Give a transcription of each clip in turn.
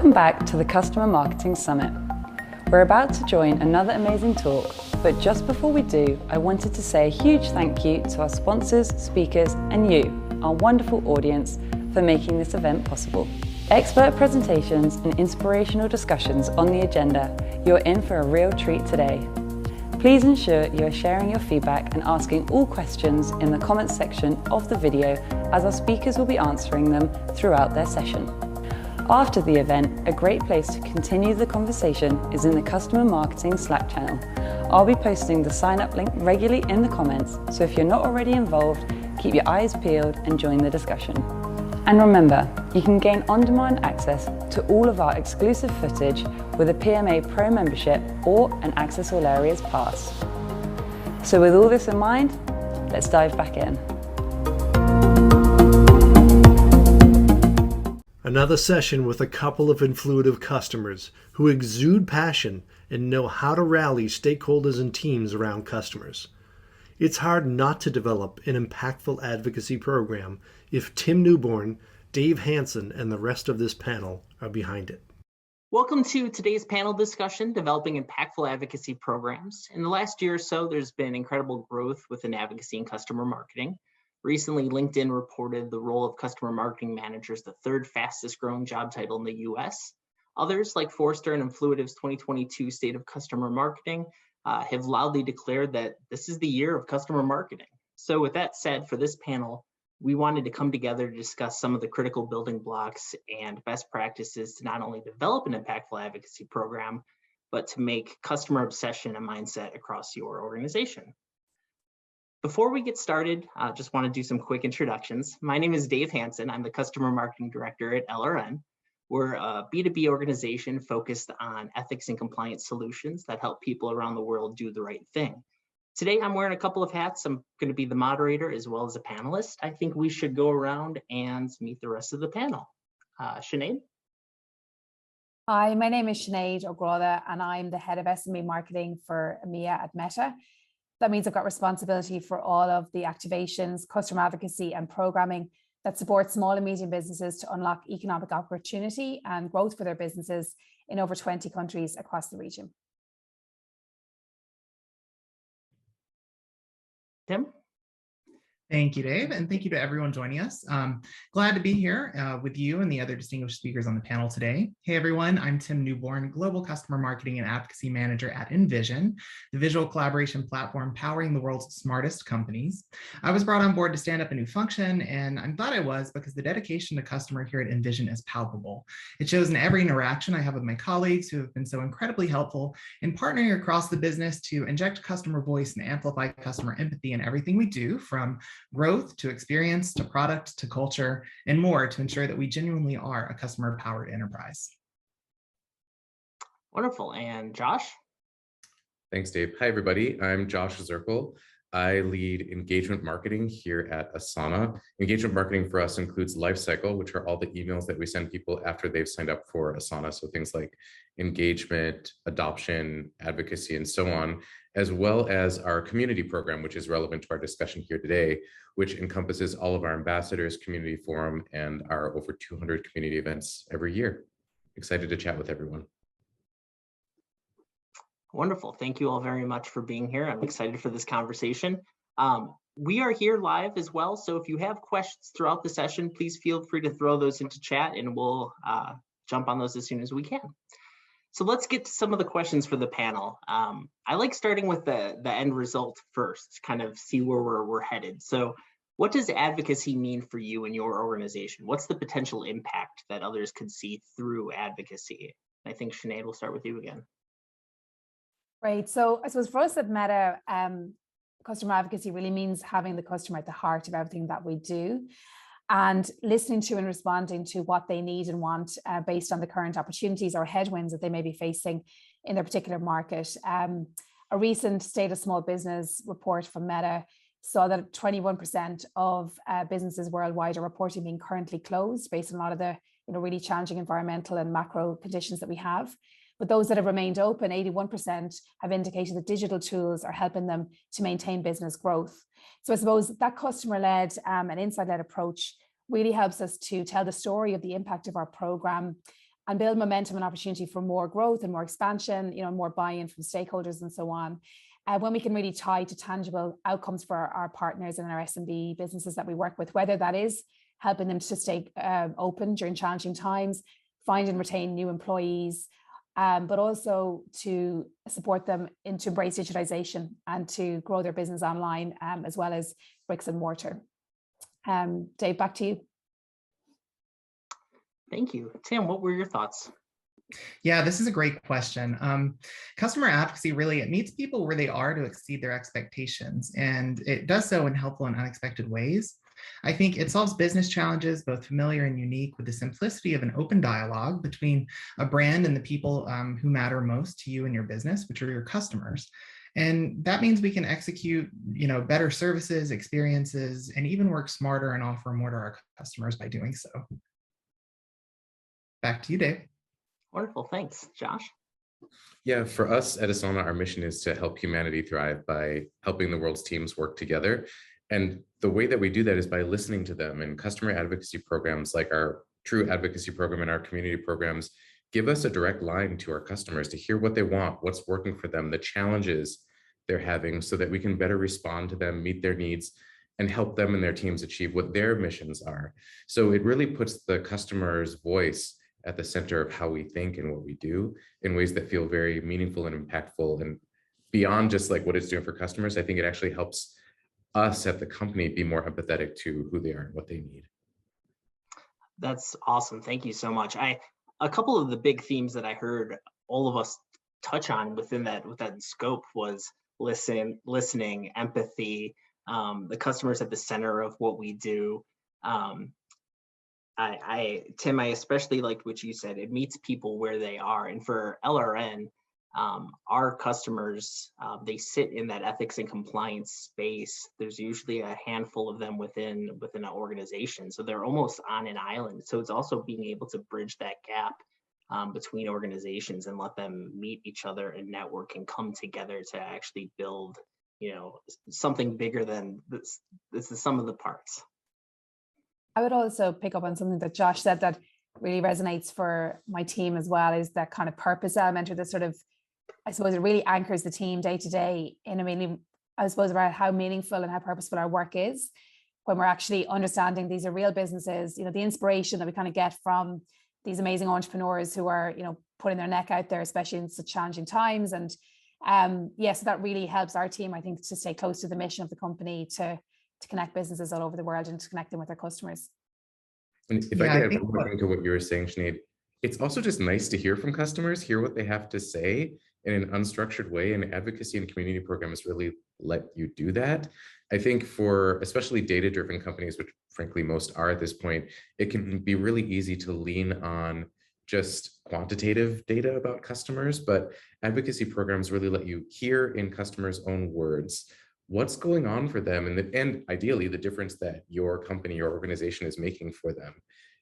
Welcome back to the Customer Marketing Summit. We're about to join another amazing talk, but just before we do, I wanted to say a huge thank you to our sponsors, speakers, and you, our wonderful audience, for making this event possible. Expert presentations and inspirational discussions on the agenda, you're in for a real treat today. Please ensure you are sharing your feedback and asking all questions in the comments section of the video, as our speakers will be answering them throughout their session. After the event, a great place to continue the conversation is in the Customer Marketing Slack channel. I'll be posting the sign up link regularly in the comments, so if you're not already involved, keep your eyes peeled and join the discussion. And remember, you can gain on-demand access to all of our exclusive footage with a PMA Pro membership or an Access All Areas pass. So with all this in mind, let's dive back in. Another session with a couple of influitive customers who exude passion and know how to rally stakeholders and teams around customers. It's hard not to develop an impactful advocacy program if Tim Newborn, Dave Hansen, and the rest of this panel are behind it. Welcome to today's panel discussion, Developing Impactful Advocacy Programs. In the last year or so, there's been incredible growth within advocacy and customer marketing. Recently, LinkedIn reported the role of customer marketing managers the third fastest growing job title in the US. Others, like Forrester and Influitive's 2022 State of Customer Marketing, have loudly declared that this is the year of customer marketing. So with that said, for this panel, we wanted to come together to discuss some of the critical building blocks and best practices to not only develop an impactful advocacy program, but to make customer obsession a mindset across your organization. Before we get started, I just want to do some quick introductions. My name is Dave Hansen. I'm the Customer Marketing Director at LRN. We're a B2B organization focused on ethics and compliance solutions that help people around the world do the right thing. Today, I'm wearing a couple of hats. I'm going to be the moderator as well as a panelist. I think we should go around and meet the rest of the panel. Sinead? Hi, my name is Sinead O'Grada, and I'm the head of SME marketing for EMEA at Meta. That means I've got responsibility for all of the activations, customer advocacy, and programming that support small and medium businesses to unlock economic opportunity and growth for their businesses in over 20 countries across the region. Tim? Thank you, Dave, and thank you to everyone joining us. Glad to be here with you and the other distinguished speakers on the panel today. Hey everyone, I'm Tim Newborn, Global Customer Marketing and Advocacy Manager at Envision, the visual collaboration platform powering the world's smartest companies. I was brought on board to stand up a new function, and I'm glad I was because the dedication to customer here at Envision is palpable. It shows in every interaction I have with my colleagues who have been so incredibly helpful in partnering across the business to inject customer voice and amplify customer empathy in everything we do, from growth to experience to product to culture and more, to ensure that we genuinely are a customer-powered enterprise. Wonderful. And Josh? Thanks, Dave. Hi, everybody. I'm Josh Zirkle. I lead engagement marketing here at Asana. Engagement marketing for us includes lifecycle, which are all the emails that we send people after they've signed up for Asana. So things like engagement, adoption, advocacy, and so on, as well as our community program, which is relevant to our discussion here today, which encompasses all of our ambassadors, community forum, and our over 200 community events every year. Excited to chat with everyone. Wonderful. Thank you all very much for being here. I'm excited for this conversation. We are here live as well, so if you have questions throughout the session, please feel free to throw those into chat and we'll jump on those as soon as we can. So let's get to some of the questions for the panel. I like starting with the end result first, kind of see where we're headed. So what does advocacy mean for you and your organization? What's the potential impact that others could see through advocacy? I think Sinead, will start with you again. Right. So I suppose for us at Meta, customer advocacy really means having the customer at the heart of everything that we do, and listening to and responding to what they need and want based on the current opportunities or headwinds that they may be facing in their particular market. A recent State of Small Business report from Meta saw that 21% of businesses worldwide are reporting being currently closed based on a lot of the really challenging environmental and macro conditions that we have. But those that have remained open, 81% have indicated that digital tools are helping them to maintain business growth. So I suppose that customer-led and insight-led approach really helps us to tell the story of the impact of our program and build momentum and opportunity for more growth and more expansion, more buy-in from stakeholders and so on. When we can really tie to tangible outcomes for our partners and our SMB businesses that we work with, whether that is helping them to stay open during challenging times, find and retain new employees, but also to support them to embrace digitization and to grow their business online, as well as bricks and mortar. Dave, back to you. Thank you. Tim, what were your thoughts? Yeah, this is a great question. Customer advocacy really, it meets people where they are to exceed their expectations, and it does so in helpful and unexpected ways. I think it solves business challenges, both familiar and unique, with the simplicity of an open dialogue between a brand and the people who matter most to you and your business, which are your customers. And that means we can execute, better services, experiences, and even work smarter and offer more to our customers by doing so. Back to you, Dave. Wonderful, thanks. Josh? Yeah, for us at Asana, our mission is to help humanity thrive by helping the world's teams work together. And the way that we do that is by listening to them, and customer advocacy programs like our True Advocacy program and our community programs give us a direct line to our customers to hear what they want, what's working for them, the challenges they're having, so that we can better respond to them, meet their needs, and help them and their teams achieve what their missions are. So it really puts the customer's voice at the center of how we think and what we do in ways that feel very meaningful and impactful. And beyond just like what it's doing for customers, I think it actually helps us at the company be more empathetic to who they are and what they need. That's awesome. Thank you so much. A couple of the big themes that I heard all of us touch on within that scope was listening, empathy, the customers at the center of what we do. Tim, I especially liked what you said. It meets people where they are. And for LRN, our customers, they sit in that ethics and compliance space. There's usually a handful of them within an organization. So they're almost on an island. So it's also being able to bridge that gap between organizations and let them meet each other and network and come together to actually build, something bigger than this. This is some of the parts. I would also pick up on something that Josh said that really resonates for my team as well, is that kind of purpose element, or the sort of, I suppose it really anchors the team day to day in a really, I suppose, about how meaningful and how purposeful our work is when we're actually understanding these are real businesses, the inspiration that we kind of get from these amazing entrepreneurs who are, putting their neck out there, especially in such challenging times. And so that really helps our team, I think, to stay close to the mission of the company, to connect businesses all over the world and to connect them with their customers. And if I could add one thing to what you were saying, Sinead, it's also just nice to hear from customers, hear what they have to say in an unstructured way. And advocacy and community programs really let you do that. I think for especially data-driven companies, which frankly most are at this point, it can be really easy to lean on just quantitative data about customers, but advocacy programs really let you hear in customers' own words what's going on for them, and ideally the difference that your company, your organization is making for them.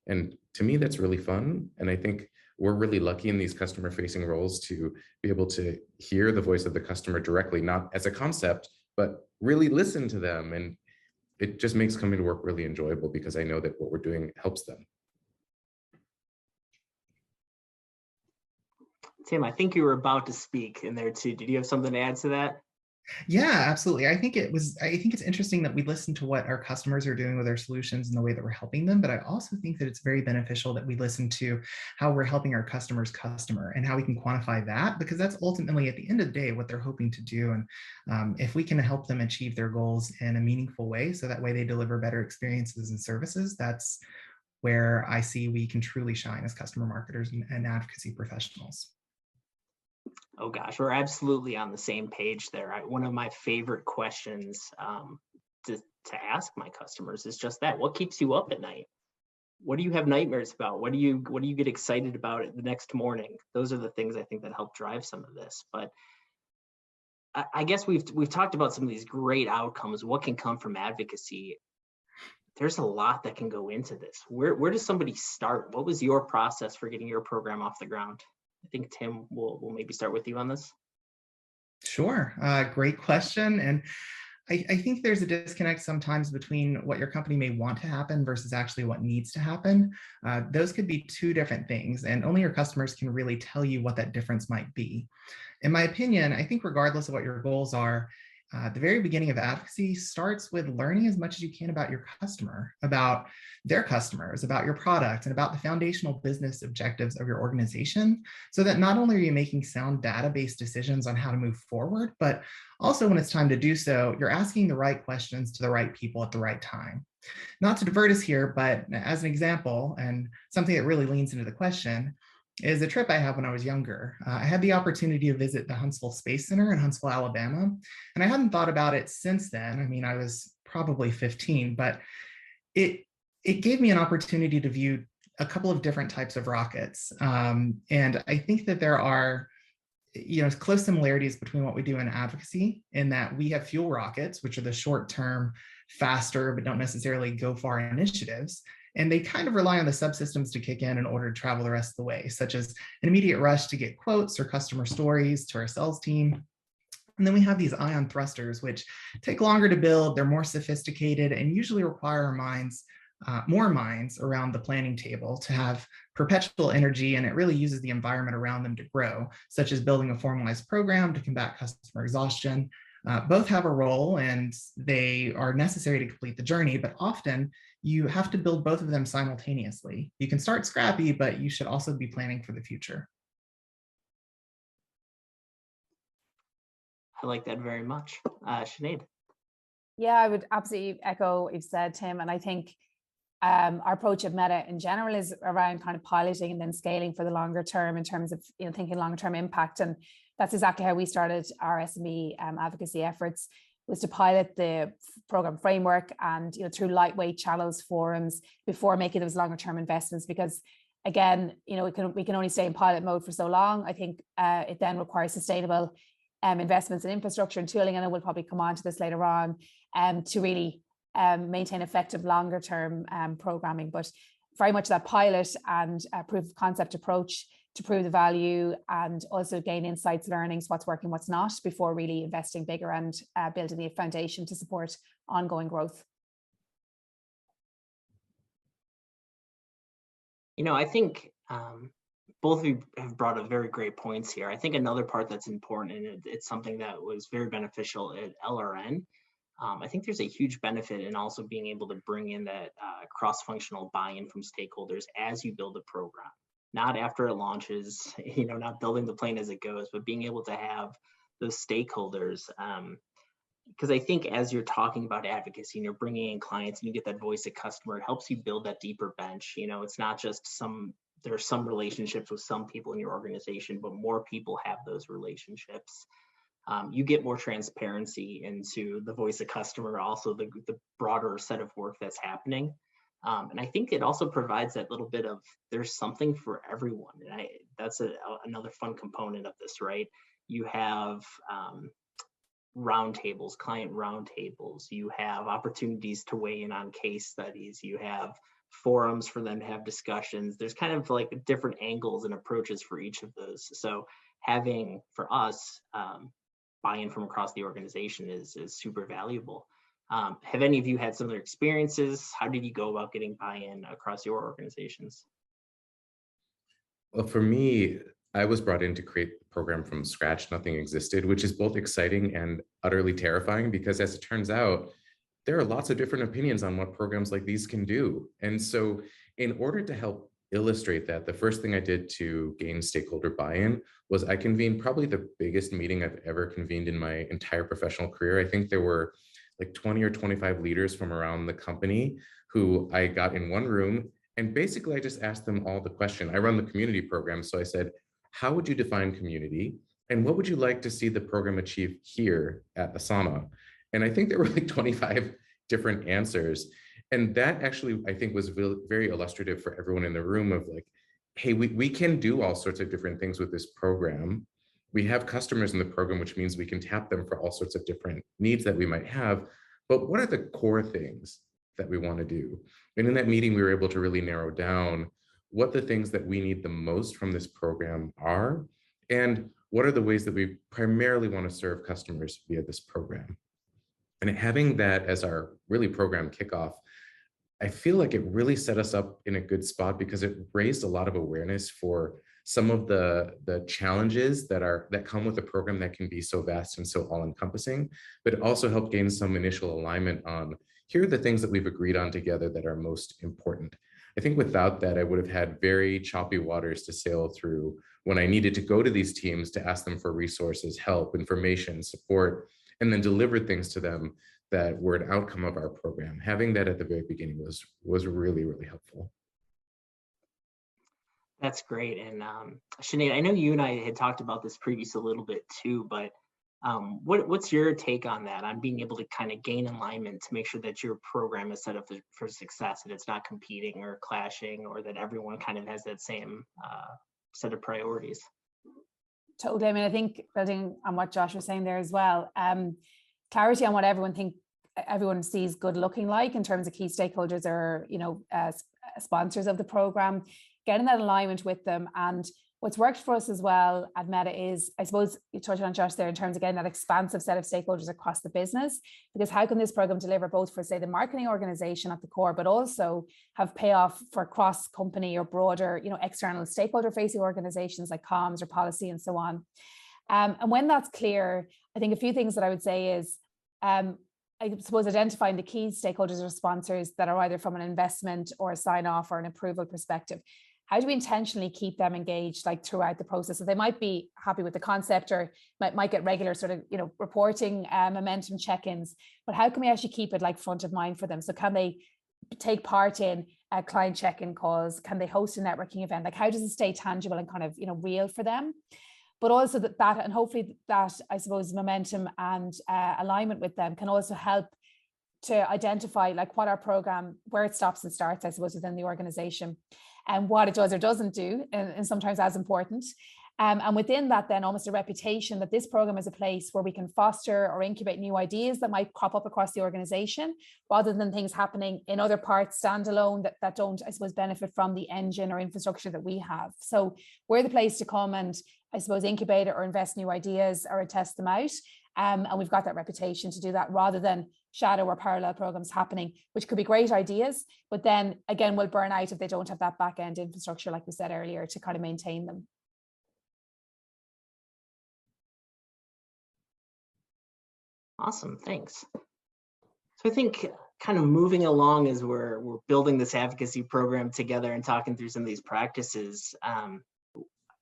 And to me, that's really fun. And I think we're really lucky in these customer facing roles to be able to hear the voice of the customer directly, not as a concept, but really listen to them. And it just makes coming to work really enjoyable because I know that what we're doing helps them. Tim, I think you were about to speak in there too. Did you have something to add to that? Yeah, absolutely. I think it's interesting that we listen to what our customers are doing with their solutions and the way that we're helping them. But I also think that it's very beneficial that we listen to how we're helping our customer's customer and how we can quantify that, because that's ultimately at the end of the day what they're hoping to do. And if we can help them achieve their goals in a meaningful way, so that way they deliver better experiences and services, that's where I see we can truly shine as customer marketers and advocacy professionals. Oh gosh, we're absolutely on the same page there. One of my favorite questions to ask my customers is just that: what keeps you up at night? What do you have nightmares about? What do you get excited about the next morning? Those are the things I think that help drive some of this. But I guess we've talked about some of these great outcomes. What can come from advocacy? There's a lot that can go into this. Where does somebody start? What was your process for getting your program off the ground? I think Tim will maybe start with you on this. Sure, great question. And I think there's a disconnect sometimes between what your company may want to happen versus actually what needs to happen. Those could be two different things, and only your customers can really tell you what that difference might be. In my opinion, I think regardless of what your goals are, the very beginning of advocacy starts with learning as much as you can about your customer, about their customers, about your product, and about the foundational business objectives of your organization, so that not only are you making sound data-based decisions on how to move forward, but also when it's time to do so, you're asking the right questions to the right people at the right time. Not to divert us here, but as an example, and something that really leans into the question, is a trip I had when I was younger. I had the opportunity to visit the Huntsville Space Center in Huntsville, Alabama, and I hadn't thought about it since then. I mean, I was probably 15, but it gave me an opportunity to view a couple of different types of rockets. And I think that there are close similarities between what we do in advocacy, in that we have fuel rockets, which are the short-term, faster, but don't necessarily go far initiatives. And they kind of rely on the subsystems to kick in order to travel the rest of the way, such as an immediate rush to get quotes or customer stories to our sales team. And then we have these ion thrusters, which take longer to build, they're more sophisticated, and usually require our minds, more minds around the planning table to have perpetual energy, and it really uses the environment around them to grow, such as building a formalized program to combat customer exhaustion. Both have a role and they are necessary to complete the journey, but often you have to build both of them simultaneously. You can start scrappy, but you should also be planning for the future. I like that very much. Sinead. Yeah, I would absolutely echo what you've said, Tim. And I think our approach at Meta in general is around kind of piloting and then scaling for the longer term in terms of thinking longer term impact. And that's exactly how we started our SME advocacy efforts, was to pilot the program framework and through lightweight channels, forums, before making those longer term investments. Because again, we can only stay in pilot mode for so long. I think it then requires sustainable investments in infrastructure and tooling, and we'll probably come on to this later on, to really maintain effective longer term programming. But very much that pilot and proof of concept approach to prove the value, and also gain insights, learnings, what's working, what's not, before really investing bigger and building the foundation to support ongoing growth. I think both of you have brought up very great points here. I think another part that's important, and it's something that was very beneficial at LRN, I think there's a huge benefit in also being able to bring in that cross-functional buy-in from stakeholders as you build a program. Not after it launches, not building the plane as it goes, but being able to have those stakeholders. Because I think as you're talking about advocacy and you're bringing in clients and you get that voice of customer, it helps you build that deeper bench. It's not just there are some relationships with some people in your organization, but more people have those relationships. You get more transparency into the voice of customer, also the broader set of work that's happening. And I think it also provides that little bit of, there's something for everyone. And that's another fun component of this, right? You have roundtables, client roundtables. You have opportunities to weigh in on case studies. You have forums for them to have discussions. There's kind of like different angles and approaches for each of those. So having, for us, buy-in from across the organization is super valuable. Have any of you had similar experiences? How did you go about getting buy-in across your organizations? Well, for me, I was brought in to create the program from scratch. Nothing existed, which is both exciting and utterly terrifying, because as it turns out, there are lots of different opinions on what programs like these can do. And so in order to help illustrate that, the first thing I did to gain stakeholder buy-in was I convened probably the biggest meeting I've ever convened in my entire professional career. I think there were like 20 or 25 leaders from around the company who I got in one room. And basically, I just asked them all the question. I run the community program. So I said, how would you define community? And what would you like to see the program achieve here at Asana? And I think there were like 25 different answers. And that actually, I think, was very illustrative for everyone in the room of like, hey, we can do all sorts of different things with this program. We have customers in the program, which means we can tap them for all sorts of different needs that we might have. But what are the core things that we want to do? And in that meeting, we were able to really narrow down what the things that we need the most from this program are, and what are the ways that we primarily want to serve customers via this program. And having that as our really program kickoff, I feel like it really set us up in a good spot because it raised a lot of awareness for some of the challenges that come with a program that can be so vast and so all-encompassing, but it also helped gain some initial alignment on here are the things that we've agreed on together that are most important. I think without that, I would have had very choppy waters to sail through when I needed to go to these teams to ask them for resources, help, information, support, and then deliver things to them that were an outcome of our program. Having that at the very beginning was really, really helpful. That's great. And Sinead, I know you and I had talked about this previously a little bit too, but what's your take on that, on being able to kind of gain alignment to make sure that your program is set up for success, that it's not competing or clashing, or that everyone kind of has that same set of priorities? Totally. I mean, I think building on what Josh was saying there as well, clarity on what everyone sees good looking like in terms of key stakeholders or, sponsors of the program, getting that alignment with them. And what's worked for us as well at Meta is, I suppose you touched on, Josh, there in terms of getting that expansive set of stakeholders across the business, because how can this program deliver both for, say, the marketing organization at the core, but also have payoff for cross company or broader, external stakeholder facing organizations like comms or policy and so on. And when that's clear, I think a few things that I would say is, I suppose identifying the key stakeholders or sponsors that are either from an investment or a sign off or an approval perspective. How do we intentionally keep them engaged throughout the process? So they might be happy with the concept or might get regular sort of, reporting momentum check-ins, but how can we actually keep it front of mind for them? So can they take part in client check-in calls? Can they host a networking event? How does it stay tangible and kind of, real for them? But also that and hopefully that, I suppose, momentum and alignment with them can also help to identify what our program, where it stops and starts, I suppose, within the organization, and what it does or doesn't do, and sometimes as important. And within that, then almost a reputation that this program is a place where we can foster or incubate new ideas that might crop up across the organization, rather than things happening in other parts standalone that don't, I suppose, benefit from the engine or infrastructure that we have. So we're the place to come and, I suppose, incubate or invest new ideas or test them out. And we've got that reputation to do that, rather than shadow or parallel programs happening, which could be great ideas, but then again will burn out if they don't have that back end infrastructure, like we said earlier, to kind of maintain them. Awesome, thanks. So I think kind of moving along as we're building this advocacy program together and talking through some of these practices,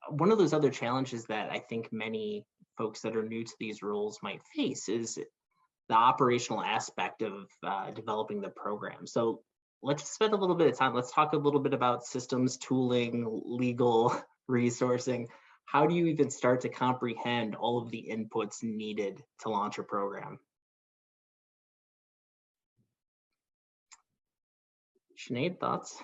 one of those other challenges that I think many folks that are new to these roles might face is the operational aspect of developing the program. So let's spend a little bit of time. Let's talk a little bit about systems, tooling, legal, resourcing. How do you even start to comprehend all of the inputs needed to launch a program? Sinead, thoughts?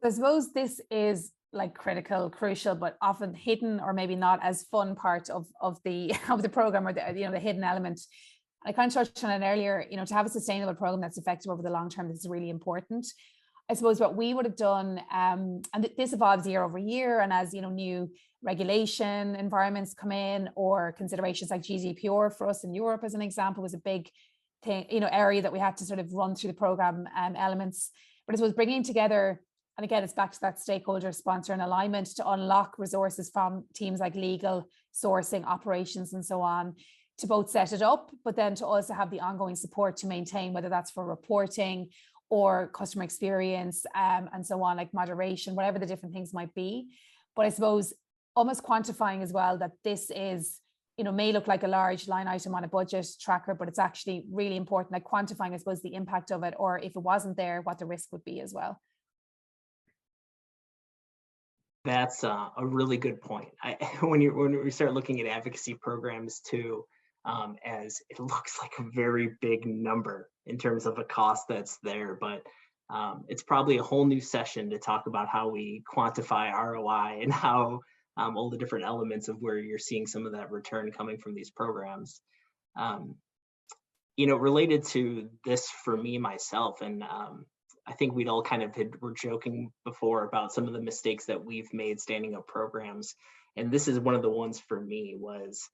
I suppose this is critical, crucial, but often hidden or maybe not as fun part of the program, or the hidden element. I kind of touched on it earlier. To have a sustainable program that's effective over the long term, this is really important. I suppose what we would have done, and this evolves year over year, and as new regulation environments come in, or considerations like GDPR for us in Europe, as an example, was a big thing, area that we had to sort of run through the program elements. But I suppose bringing together, and again, it's back to that stakeholder, sponsor, and alignment to unlock resources from teams like legal, sourcing, operations, and so on, to both set it up, but then to also have the ongoing support to maintain, whether that's for reporting or customer experience, and so on, like moderation, whatever the different things might be. But I suppose almost quantifying as well that this is, may look like a large line item on a budget tracker, but it's actually really important, like quantifying, I suppose, the impact of it, or if it wasn't there, what the risk would be as well. That's a really good point. When we start looking at advocacy programs too, as it looks like a very big number in terms of a cost that's there, but it's probably a whole new session to talk about how we quantify ROI and how all the different elements of where you're seeing some of that return coming from these programs. Related to this for me, myself, and I think we'd all kind of were joking before about some of the mistakes that we've made standing up programs. And this is one of the ones for me, was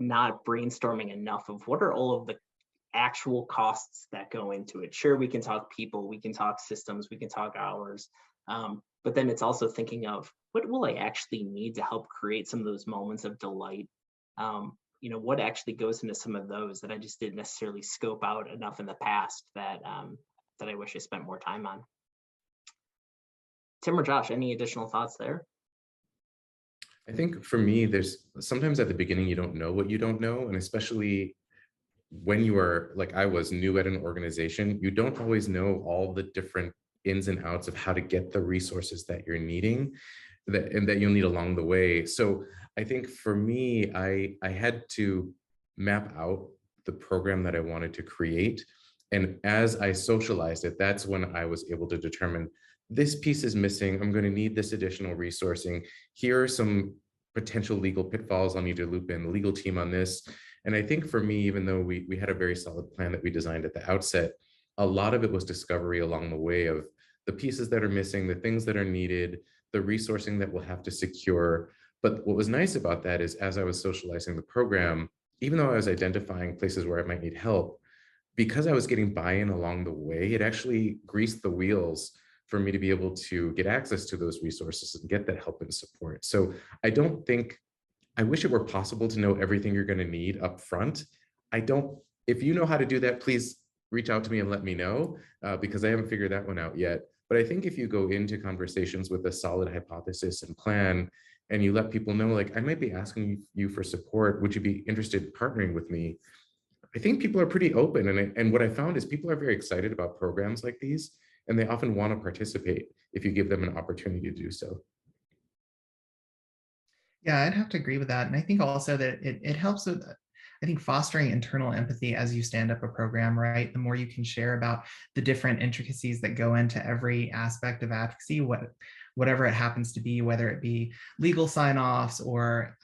not brainstorming enough of what are all of the actual costs that go into it. Sure, we can talk people, we can talk systems, we can talk hours, but then it's also thinking of what will I actually need to help create some of those moments of delight. What actually goes into some of those that I just didn't necessarily scope out enough in the past that I wish I spent more time on. Tim or Josh, any additional thoughts there? I think for me, there's sometimes at the beginning, you don't know what you don't know. And especially when you are, like I was, new at an organization, you don't always know all the different ins and outs of how to get the resources that you're needing and that you'll need along the way. So I think for me, I had to map out the program that I wanted to create. And as I socialized it, that's when I was able to determine this piece is missing. I'm going to need this additional resourcing. Here are some potential legal pitfalls. I'll need to loop in the legal team on this. And I think for me, even though we had a very solid plan that we designed at the outset, a lot of it was discovery along the way of the pieces that are missing, the things that are needed, the resourcing that we'll have to secure. But what was nice about that is as I was socializing the program, even though I was identifying places where I might need help, because I was getting buy-in along the way, it actually greased the wheels for me to be able to get access to those resources and get that help and support. So I wish it were possible to know everything you're going to need up front. If you know how to do that, please reach out to me and let me know, because I haven't figured that one out yet. But I think if you go into conversations with a solid hypothesis and plan, and you let people know, like, I might be asking you for support, would you be interested in partnering with me? I think people are pretty open. And what I found is people are very excited about programs like these, and they often want to participate if you give them an opportunity to do so. Yeah, I'd have to agree with that. And I think also that it helps with, I think, fostering internal empathy as you stand up a program, right? The more you can share about the different intricacies that go into every aspect of advocacy, whatever it happens to be, whether it be legal sign-offs or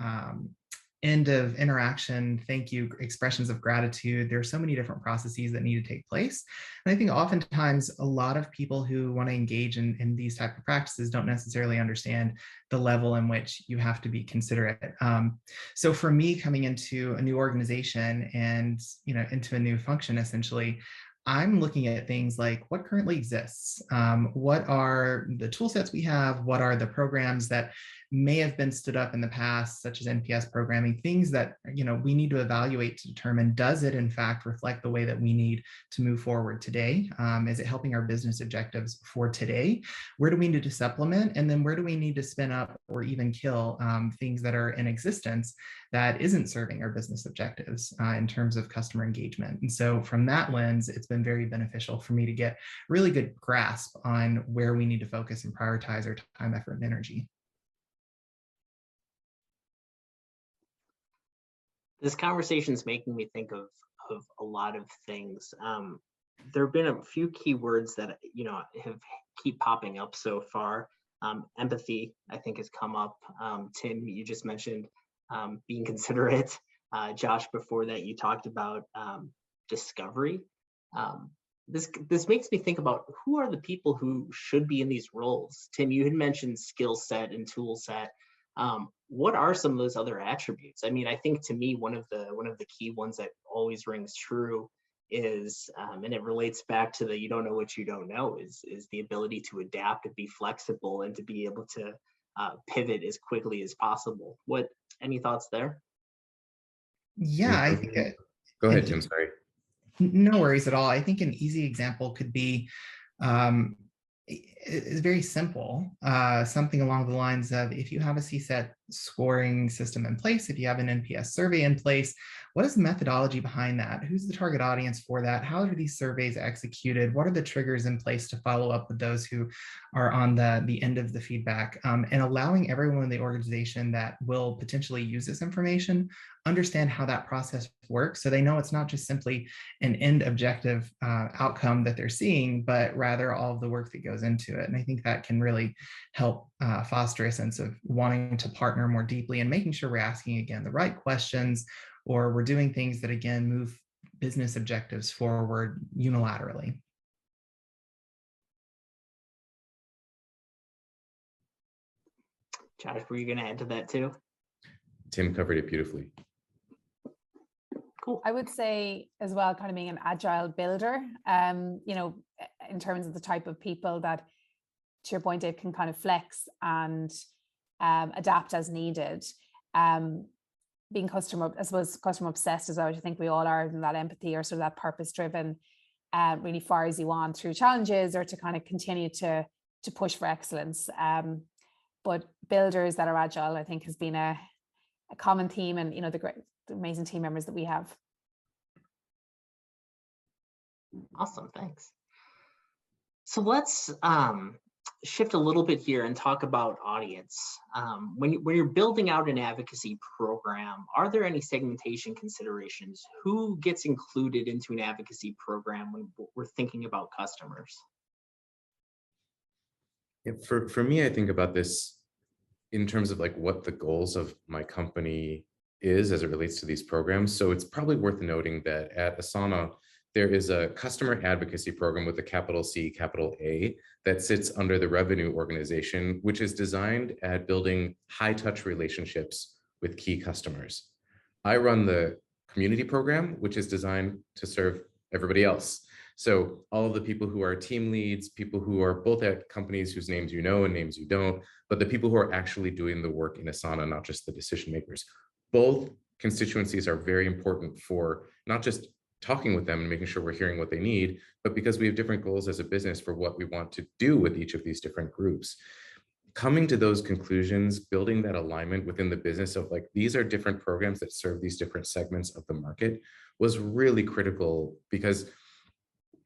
end of interaction, thank you, expressions of gratitude. There are so many different processes that need to take place. And I think oftentimes a lot of people who want to engage in these type of practices don't necessarily understand the level in which you have to be considerate. So for me, coming into a new organization and into a new function, essentially, I'm looking at things like what currently exists, what are the tool sets we have, what are the programs that may have been stood up in the past, such as NPS programming, things that we need to evaluate to determine, does it in fact reflect the way that we need to move forward today? Is it helping our business objectives for today? Where do we need to supplement? And then where do we need to spin up or even kill things that are in existence that isn't serving our business objectives in terms of customer engagement? And so from that lens, it's been very beneficial for me to get really good grasp on where we need to focus and prioritize our time, effort, and energy. This conversation is making me think of a lot of things. There have been a few keywords that have keep popping up so far. Empathy, I think, has come up. Tim, you just mentioned being considerate. Josh, before that, you talked about discovery. This makes me think about who are the people who should be in these roles. Tim, you had mentioned skill set and tool set. What are some of those other attributes? I mean, I think to me, one of the key ones that always rings true is, and it relates back to the you don't know what you don't know, is the ability to adapt and be flexible and to be able to pivot as quickly as possible. Any thoughts there? Yeah, I think Go ahead, Tim, sorry. No worries at all. I think an easy example could be it's very simple. Something along the lines of, if you have a CSAT scoring system in place, if you have an NPS survey in place, what is the methodology behind that? Who's the target audience for that? How are these surveys executed? What are the triggers in place to follow up with those who are on the end of the feedback? And allowing everyone in the organization that will potentially use this information understand how that process works, so they know it's not just simply an end objective outcome that they're seeing, but rather all of the work that goes into it. And I think that can really help foster a sense of wanting to partner more deeply and making sure we're asking, again, the right questions, or we're doing things that, again, move business objectives forward unilaterally. Josh, were you going to add to that too? Tim covered it beautifully. Cool. I would say as well, kind of being an agile builder, in terms of the type of people that, to your point, Dave, can kind of flex and adapt as needed. Being customer obsessed as well, which I think we all are, and that empathy or sort of that purpose driven really fires you on through challenges or to kind of continue to push for excellence. But builders that are agile, I think, has been a common theme, and the amazing team members that we have. Awesome, thanks. So let's shift a little bit here and talk about audience. When you're building out an advocacy program, are there any segmentation considerations? Who gets included into an advocacy program when we're thinking about customers? Yeah, for me, I think about this in terms of like what the goals of my company is as it relates to these programs. So it's probably worth noting that at Asana, there is a customer advocacy program with a capital C, capital A that sits under the revenue organization, which is designed at building high touch relationships with key customers. I run the community program, which is designed to serve everybody else. So all of the people who are team leads, people who are both at companies whose names you know and names you don't, but the people who are actually doing the work in Asana, not just the decision makers. Both constituencies are very important for not just talking with them and making sure we're hearing what they need, but because we have different goals as a business for what we want to do with each of these different groups. Coming to those conclusions, building that alignment within the business of like, these are different programs that serve these different segments of the market was really critical, because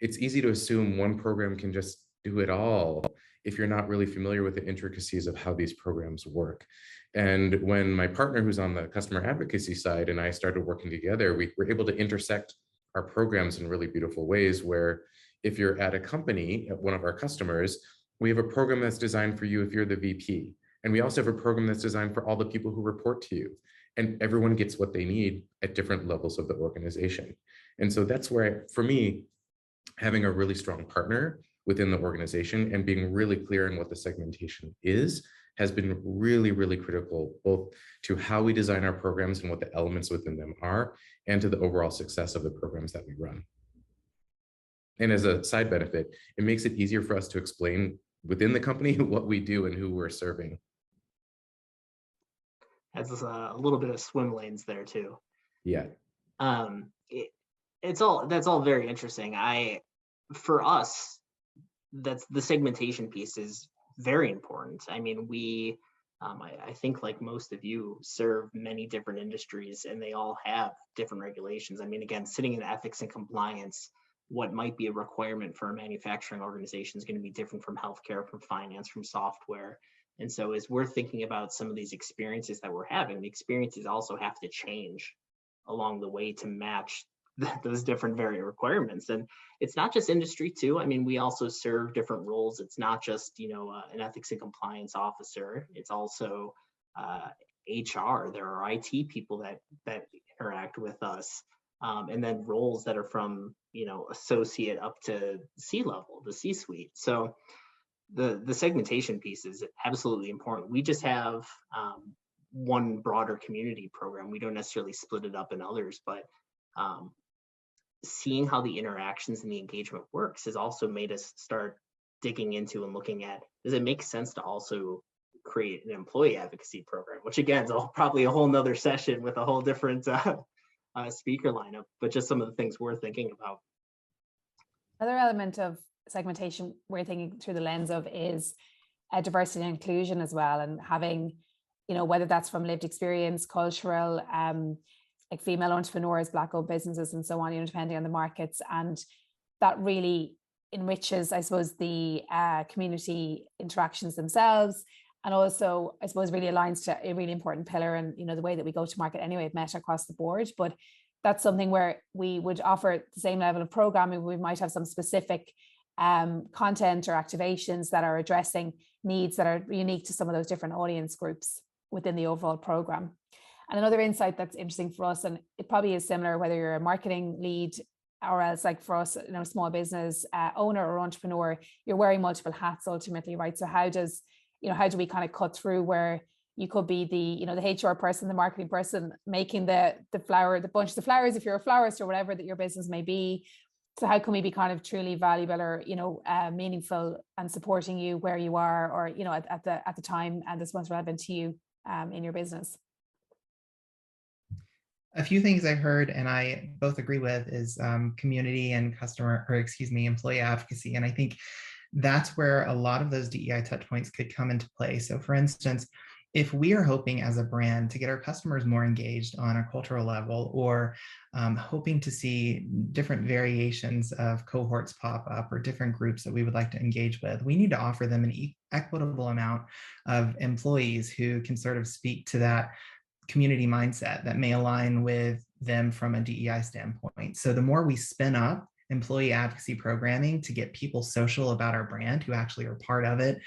it's easy to assume one program can just do it all if you're not really familiar with the intricacies of how these programs work. And when my partner, who's on the customer advocacy side, and I started working together, we were able to intersect our programs in really beautiful ways, where if you're at a company, at one of our customers, we have a program that's designed for you if you're the VP. And we also have a program that's designed for all the people who report to you. And everyone gets what they need at different levels of the organization. And so that's where, for me, having a really strong partner within the organization and being really clear on what the segmentation is has been really, really critical, both to how we design our programs and what the elements within them are, and to the overall success of the programs that we run. And as a side benefit, it makes it easier for us to explain within the company what we do and who we're serving. That's a little bit of swim lanes there too. Yeah. That's all very interesting. For us, that's the segmentation piece is very important. I mean, I think like most of you serve many different industries, and they all have different regulations. I mean, again, sitting in ethics and compliance, what might be a requirement for a manufacturing organization is going to be different from healthcare, from finance, from software. And so as we're thinking about some of these experiences that we're having, the experiences also have to change along the way to match those different varied requirements. And it's not just industry too. I mean, we also serve different roles. It's not just, an ethics and compliance officer. It's also HR. There are IT people that interact with us. And then roles that are from, associate up to C-level, the C-suite. So the segmentation piece is absolutely important. We just have one broader community program. We don't necessarily split it up in others, but seeing how the interactions and the engagement works has also made us start digging into and looking at, does it make sense to also create an employee advocacy program, which again is probably a whole nother session with a whole different speaker lineup, but just some of the things we're thinking about. Another element of segmentation we're thinking through the lens of is diversity and inclusion as well, and having, whether that's from lived experience, cultural, like female entrepreneurs, Black-owned businesses, and so on, depending on the markets. And that really enriches, I suppose, the community interactions themselves. And also, I suppose, really aligns to a really important pillar and, the way that we go to market anyway, Meta across the board. But that's something where we would offer the same level of programming. We might have some specific content or activations that are addressing needs that are unique to some of those different audience groups within the overall program. And another insight that's interesting for us, and it probably is similar whether you're a marketing lead or else like for us, small business owner or entrepreneur, you're wearing multiple hats ultimately, right? So how do we kind of cut through where You could be the HR person, the marketing person, making the bunches of flowers if you're a florist or whatever that your business may be. So how can we be kind of truly valuable or, meaningful and supporting you where you are, or, at the time and this one's relevant to you in your business? A few things I heard and I both agree with is community and employee advocacy. And I think that's where a lot of those DEI touch points could come into play. So for instance, if we are hoping as a brand to get our customers more engaged on a cultural level, or hoping to see different variations of cohorts pop up or different groups that we would like to engage with, we need to offer them an equitable amount of employees who can sort of speak to that community mindset that may align with them from a DEI standpoint. So the more we spin up employee advocacy programming to get people social about our brand who actually are part of it,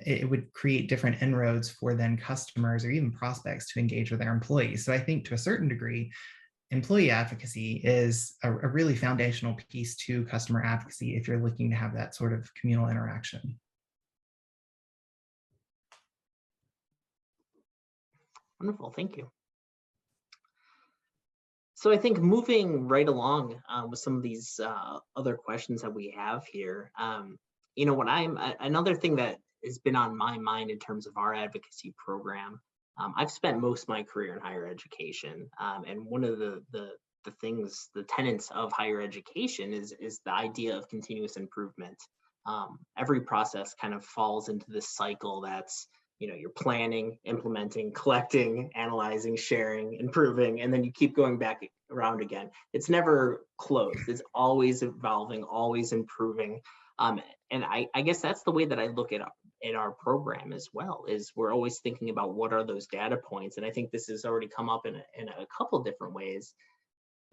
it would create different inroads for then customers or even prospects to engage with their employees. So I think to a certain degree, employee advocacy is a really foundational piece to customer advocacy if you're looking to have that sort of communal interaction. Wonderful, thank you. So I think moving right along with some of these other questions that we have here, another thing that has been on my mind in terms of our advocacy program, I've spent most of my career in higher education, and one of the tenets of higher education is the idea of continuous improvement. Every process kind of falls into this cycle that's, you're planning, implementing, collecting, analyzing, sharing, improving, and then you keep going back around again. It's never closed. It's always evolving, always improving. And I guess that's the way that I look at our program as well, is we're always thinking about what are those data points. And I think this has already come up in a couple of different ways.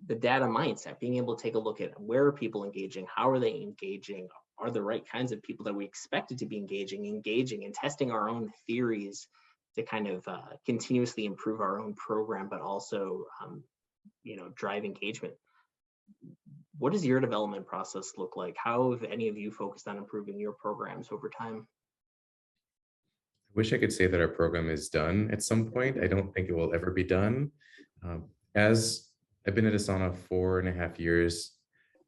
The data mindset, being able to take a look at where are people engaging, how are they engaging, are the right kinds of people that we expected to be engaging and testing our own theories to kind of continuously improve our own program, but also, drive engagement. What does your development process look like? How have any of you focused on improving your programs over time? I wish I could say that our program is done at some point. I don't think it will ever be done. As I've been at Asana 4.5 years,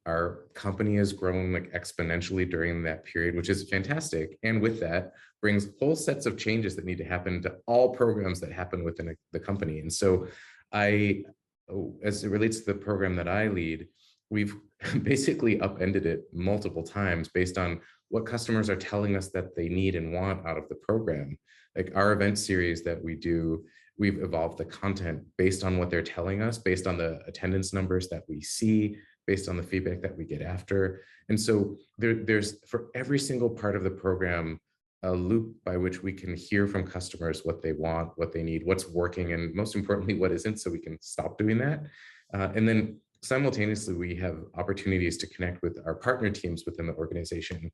our company has grown like exponentially during that period, which is fantastic. And with that brings whole sets of changes that need to happen to all programs that happen within the company. And so as it relates to the program that I lead, we've basically upended it multiple times based on what customers are telling us that they need and want out of the program. Like our event series that we do, we've evolved the content based on what they're telling us, based on the attendance numbers that we see, based on the feedback that we get after. And so there's for every single part of the program, a loop by which we can hear from customers what they want, what they need, what's working, and most importantly, what isn't, so we can stop doing that. And then simultaneously, we have opportunities to connect with our partner teams within the organization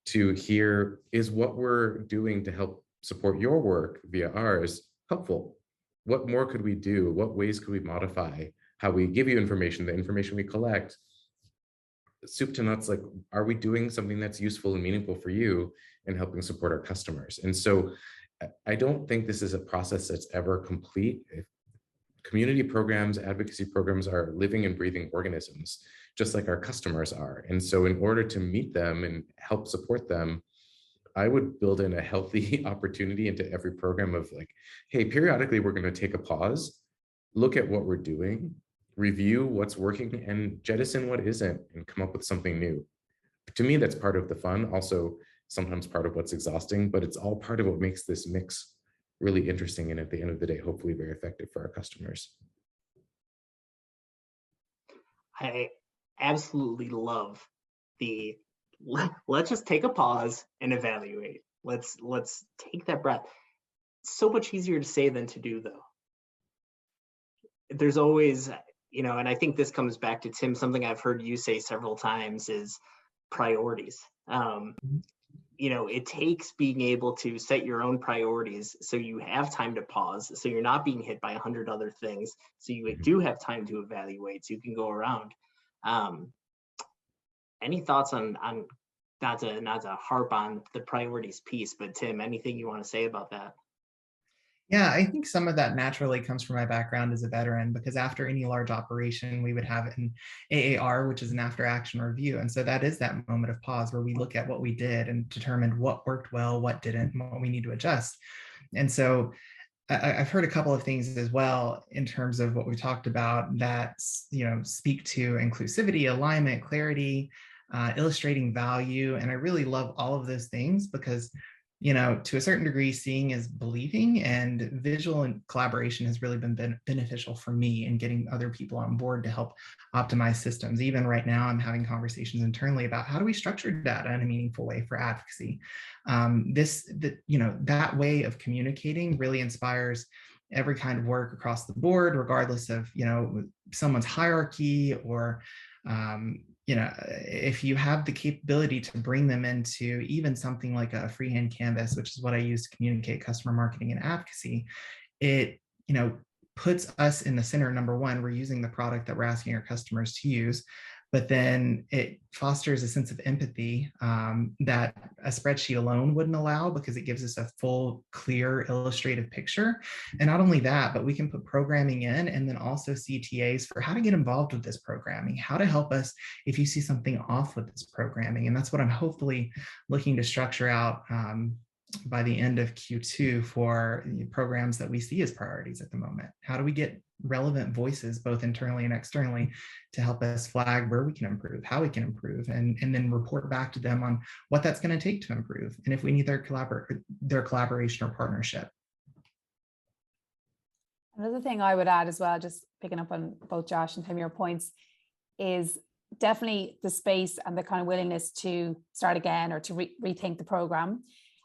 to hear, is what we're doing to help support your work via ours helpful? What more could we do? What ways could we modify how we give you information, the information we collect? Soup to nuts, like, are we doing something that's useful and meaningful for you and helping support our customers? And so I don't think this is a process that's ever complete. Community programs, advocacy programs are living and breathing organisms, just like our customers are. And so in order to meet them and help support them, I would build in a healthy opportunity into every program of like, hey, periodically we're going to take a pause, look at what we're doing, review what's working, and jettison what isn't, and come up with something new. To me, that's part of the fun, also sometimes part of what's exhausting, but it's all part of what makes this mix really interesting, and at the end of the day, hopefully very effective for our customers. I absolutely love the let's just take a pause and evaluate. Let's take that breath. It's so much easier to say than to do, though. There's always, and I think this comes back to Tim, something I've heard you say several times is priorities. It takes being able to set your own priorities so you have time to pause, so you're not being hit by 100 other things, so you do have time to evaluate, so you can go around. Any thoughts on not to harp on the priorities piece, but Tim, anything you want to say about that? Yeah, I think some of that naturally comes from my background as a veteran, because after any large operation, we would have an AAR, which is an after action review. And so that is that moment of pause where we look at what we did and determined what worked well, what didn't, and what we need to adjust. And so I've heard a couple of things as well in terms of what we talked about that, speak to inclusivity, alignment, clarity, illustrating value. And I really love all of those things because, to a certain degree, seeing is believing, and visual and collaboration has really been beneficial for me in getting other people on board to help optimize systems. Even right now, I'm having conversations internally about how do we structure data in a meaningful way for advocacy. That way of communicating really inspires every kind of work across the board, regardless of, someone's hierarchy or, if you have the capability to bring them into even something like a freehand canvas, which is what I use to communicate customer marketing and advocacy, it, puts us in the center. Number one, we're using the product that we're asking our customers to use, but then it fosters a sense of empathy that a spreadsheet alone wouldn't allow, because it gives us a full, clear, illustrative picture. And not only that, but we can put programming in, and then also CTAs for how to get involved with this programming, how to help us if you see something off with this programming. And that's what I'm hopefully looking to structure out by the end of Q2 for programs that we see as priorities at the moment. How do we get relevant voices, both internally and externally, to help us flag where we can improve, how we can improve, and then report back to them on what that's going to take to improve, and if we need their collaboration or partnership. Another thing I would add as well, just picking up on both Josh and Tim, your points, is definitely the space and the kind of willingness to start again or to rethink the program.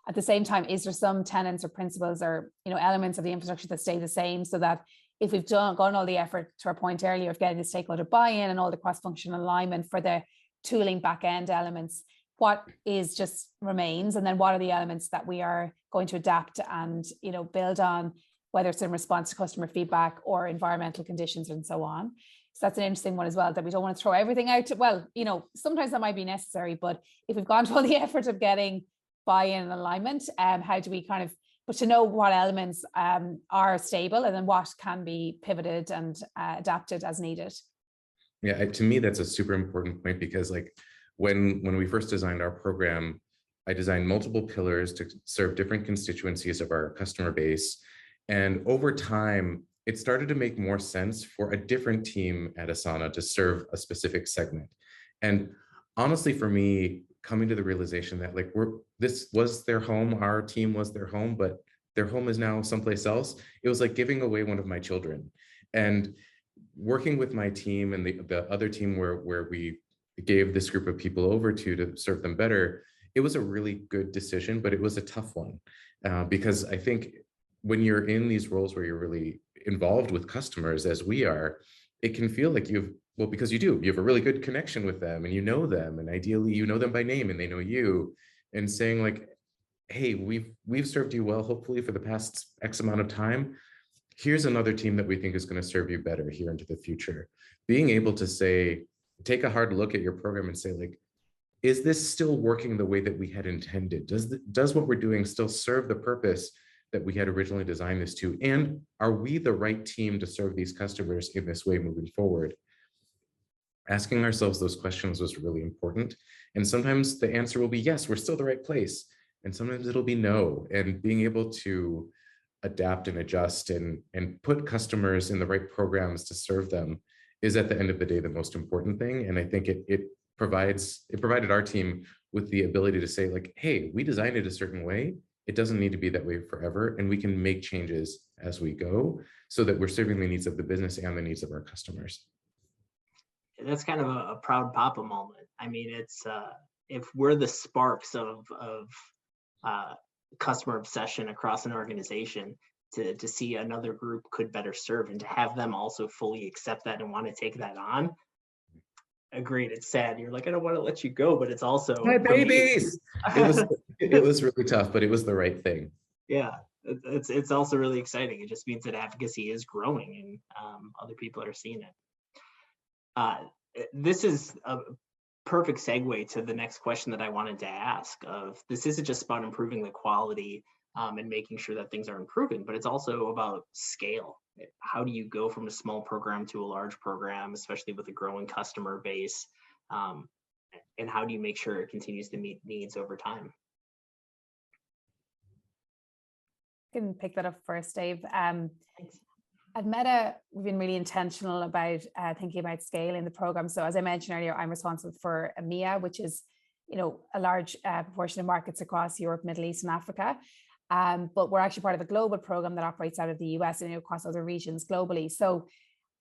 At the same time, is there some tenets or principles or elements of the infrastructure that stay the same, so that if we've gone all the effort, to our point earlier, of getting the stakeholder buy-in and all the cross-functional alignment for the tooling back-end elements, what is just remains, and then what are the elements that we are going to adapt and build on, whether it's in response to customer feedback or environmental conditions and so on. So that's an interesting one as well, that we don't want to throw everything out. Sometimes that might be necessary, but if we've gone to all the effort of getting buy-in and alignment, how do we but to know what elements are stable, and then what can be pivoted and adapted as needed. Yeah, to me, that's a super important point, because when we first designed our program, I designed multiple pillars to serve different constituencies of our customer base. And over time, it started to make more sense for a different team at Asana to serve a specific segment. And honestly, for me, coming to the realization that this was their home, our team was their home, but their home is now someplace else. It was like giving away one of my children. And working with my team and the other team where we gave this group of people over to serve them better, it was a really good decision, but it was a tough one because I think when you're in these roles where you're really involved with customers, as we are, it can feel like because you have a really good connection with them, and you know them, and ideally you know them by name and they know you, and saying hey, we've served you well, hopefully for the past X amount of time. Here's another team that we think is going to serve you better here into the future. Being able to take a hard look at your program and say, is this still working the way that we had intended? Does what we're doing still serve the purpose that we had originally designed this to? And are we the right team to serve these customers in this way moving forward? Asking ourselves those questions was really important. And sometimes the answer will be yes, we're still the right place. And sometimes it'll be no. And being able to adapt and adjust and put customers in the right programs to serve them is, at the end of the day, the most important thing. And I think it provided our team with the ability to say, hey, we designed it a certain way. It doesn't need to be that way forever. And we can make changes as we go so that we're serving the needs of the business and the needs of our customers. That's kind of a proud papa moment. I mean, it's if we're the sparks of customer obsession across an organization, to see another group could better serve, and to have them also fully accept that and want to take that on. Agreed. It's sad. You're I don't want to let you go, but it's also my babies. It was really tough, but it was the right thing. Yeah, it's also really exciting. It just means that advocacy is growing, and other people are seeing it. This is a perfect segue to the next question that I wanted to ask. This isn't just about improving the quality and making sure that things are improving, but it's also about scale. How do you go from a small program to a large program, especially with a growing customer base? And how do you make sure it continues to meet needs over time? I can pick that up first, Dave. At Meta, we've been really intentional about thinking about scale in the program. So as I mentioned earlier, I'm responsible for EMEA, which is, a large proportion of markets across Europe, Middle East, and Africa. But we're actually part of a global program that operates out of the US and across other regions globally. So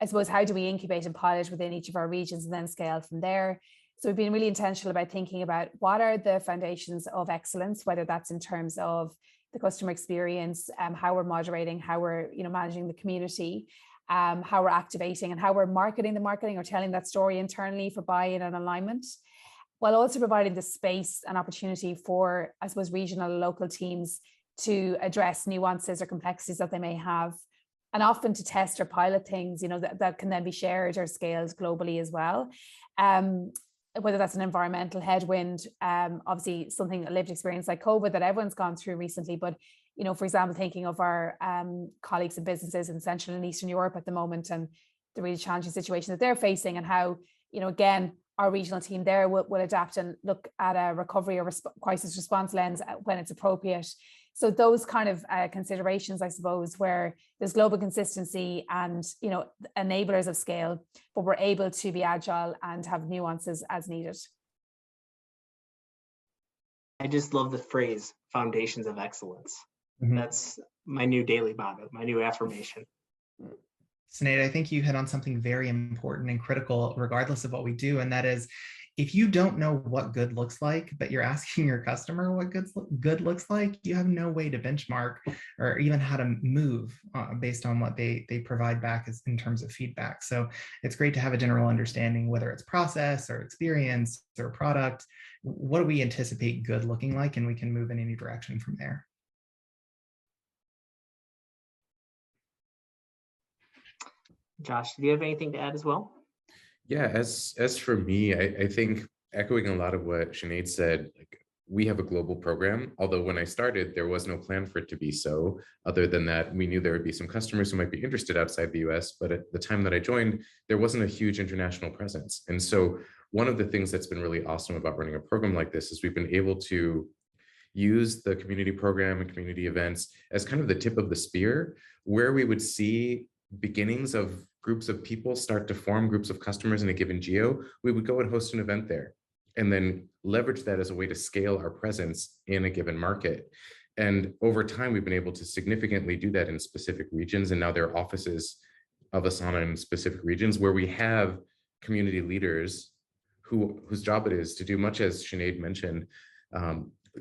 I suppose, how do we incubate and pilot within each of our regions and then scale from there? So we've been really intentional about thinking about what are the foundations of excellence, whether that's in terms of the customer experience, how we're moderating, how we're managing the community, how we're activating and how we're marketing the marketing or telling that story internally for buy-in and alignment, while also providing the space and opportunity for, I suppose, regional and local teams to address nuances or complexities that they may have, and often to test or pilot things, that can then be shared or scaled globally as well. Whether that's an environmental headwind, obviously something, a lived experience like COVID that everyone's gone through recently, but for example, thinking of our colleagues and businesses in Central and Eastern Europe at the moment and the really challenging situation that they're facing, and how, again, our regional team there will adapt and look at a recovery or crisis response lens when it's appropriate. So those kind of considerations, I suppose, where there's global consistency and, enablers of scale, but we're able to be agile and have nuances as needed. I just love the phrase foundations of excellence. Mm-hmm. That's my new daily motto, my new affirmation. Sinead, I think you hit on something very important and critical, regardless of what we do. And that is, if you don't know what good looks like, but you're asking your customer what good looks like, you have no way to benchmark or even how to move based on what they provide back in terms of feedback. So it's great to have a general understanding, whether it's process or experience or product. What do we anticipate good looking like? And we can move in any direction from there. Josh, do you have anything to add as well? Yeah, as for me, I think echoing a lot of what Sinead said, we have a global program, although when I started, there was no plan for it to be so. Other than that, we knew there would be some customers who might be interested outside the US, but at the time that I joined, there wasn't a huge international presence. And so one of the things that's been really awesome about running a program like this is we've been able to use the community program and community events as kind of the tip of the spear, where we would see beginnings of groups of people start to form groups of customers in a given geo. We would go and host an event there and then leverage that as a way to scale our presence in a given market. And over time, we've been able to significantly do that in specific regions. And now there are offices of Asana in specific regions where we have community leaders whose job it is to do much as Sinead mentioned,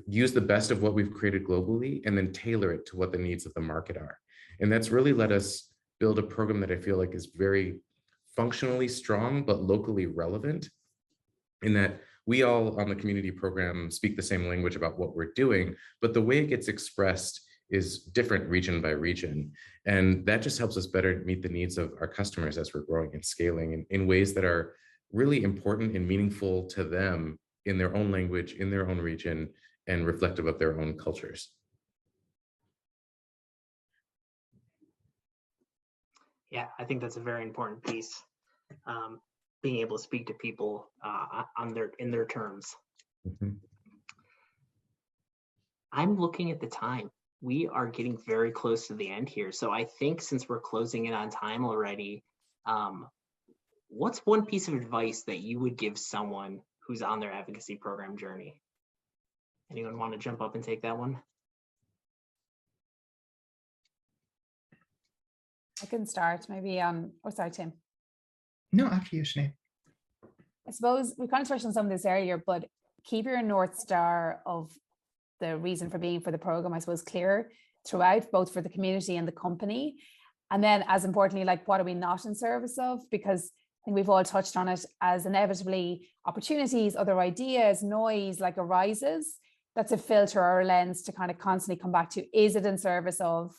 use the best of what we've created globally and then tailor it to what the needs of the market are. And that's really let us build a program that I feel like is very functionally strong, but locally relevant, in that we all on the community program speak the same language about what we're doing, but the way it gets expressed is different region by region. And that just helps us better meet the needs of our customers as we're growing and scaling in ways that are really important and meaningful to them in their own language, in their own region, and reflective of their own cultures. Yeah, I think that's a very important piece. Being able to speak to people in their terms. Mm-hmm. I'm looking at the time. We are getting very close to the end here. So I think since we're closing in on time already, what's one piece of advice that you would give someone who's on their advocacy program journey? Anyone want to jump up and take that one? I can start maybe, sorry, Tim. No, after you, Sinead. I suppose we kind of touched on some of this earlier, but keep your North Star of the reason for being for the program, I suppose, clear throughout, both for the community and the company. And then as importantly, what are we not in service of? Because I think we've all touched on it, as inevitably opportunities, other ideas, noise arises. That's a filter or a lens to kind of constantly come back to, is it in service of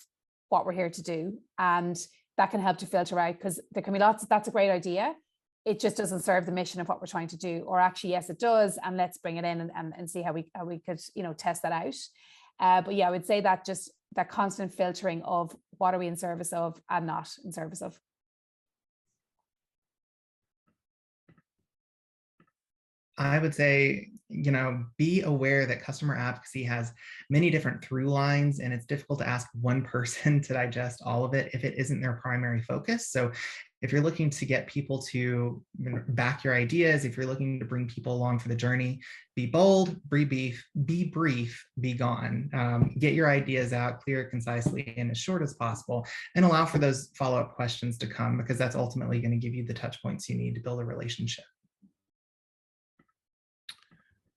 what we're here to do? And that can help to filter out, because there can be lots, that's a great idea. It just doesn't serve the mission of what we're trying to do. Or actually, yes, it does. And let's bring it in and see how we could, test that out. But yeah, I would say that just that constant filtering of what are we in service of and not in service of. I would say, be aware that customer advocacy has many different through lines, and it's difficult to ask one person to digest all of it if it isn't their primary focus. So if you're looking to get people to back your ideas, if you're looking to bring people along for the journey, be bold, be brief, be gone. Get your ideas out clear, concisely, and as short as possible, and allow for those follow-up questions to come, because that's ultimately going to give you the touch points you need to build a relationship.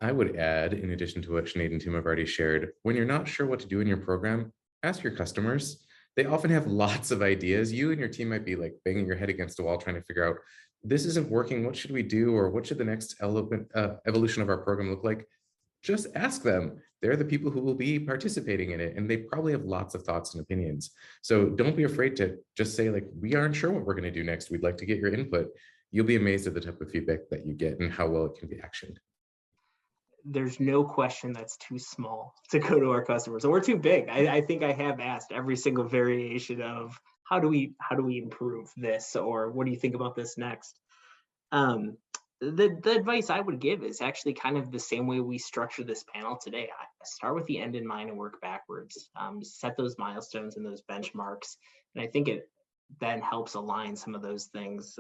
I would add, in addition to what Sinead and Tim have already shared, when you're not sure what to do in your program, ask your customers. They often have lots of ideas. You and your team might be like banging your head against a wall trying to figure out, this isn't working, what should we do? Or what should the next evolution of our program look like? Just ask them. They're the people who will be participating in it, and they probably have lots of thoughts and opinions. So don't be afraid to just say, like, we aren't sure what we're going to do next. We'd like to get your input. You'll be amazed at the type of feedback that you get and how well it can be actioned. There's no question that's too small to go to our customers, or too big. I think I have asked every single variation of how do we improve this, or what do you think about this next? The advice I would give is actually kind of the same way we structure this panel today. I start with the end in mind and work backwards. Set those milestones and those benchmarks, and I think it then helps align some of those things.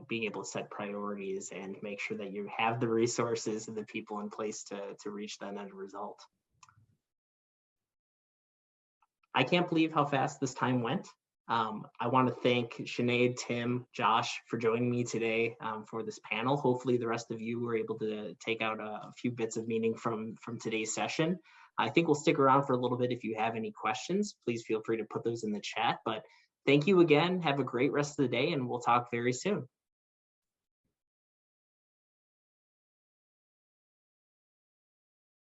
Being able to set priorities and make sure that you have the resources and the people in place to reach that end result. I can't believe how fast this time went. I want to thank Sinead, Tim, Josh for joining me today for this panel. Hopefully the rest of you were able to take out a few bits of meaning from today's session. I think we'll stick around for a little bit. If you have any questions, please feel free to put those in the chat. But thank you again. Have a great rest of the day, and we'll talk very soon.